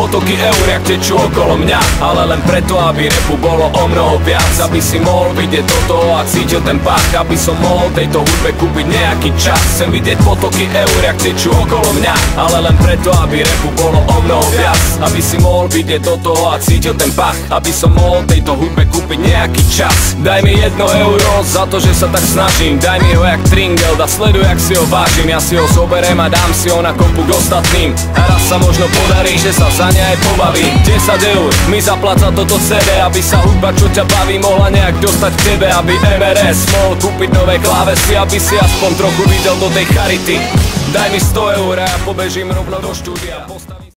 potoky eur, jak tečú okolo mňa. Ale len preto, aby repu bolo o mnoho viac. Aby si mohol vidieť toto a cítil ten pach. Aby som mohol tejto hudbe kúpiť nejaký čas. Chcem vidieť potoky eur, jak tečú okolo mňa. Ale len preto, aby repu bolo o mnoho viac. Aby si mohol vidieť toto a cítil ten pach. Aby som mohol tejto hudbe kúpiť nejaký čas. Daj mi 1 euro za to, že sa tak snažím. Daj mi ho jak tringel a sleduj, jak si ho vážim. Ja si ho zoberiem a dám si ho na kopu k ostatným. A raz sa možno podarí, že sa za ne aj pobavím. 10 eur mi zapláca toto CD, aby sa hudba, čo ťa baví, mohla nejak dostať k tebe. Aby MRS mohol kúpiť nové klávesy, aby si aspoň trochu videl do tej charity. Daj mi 100 eur a ja pobežím rovno do štúdia.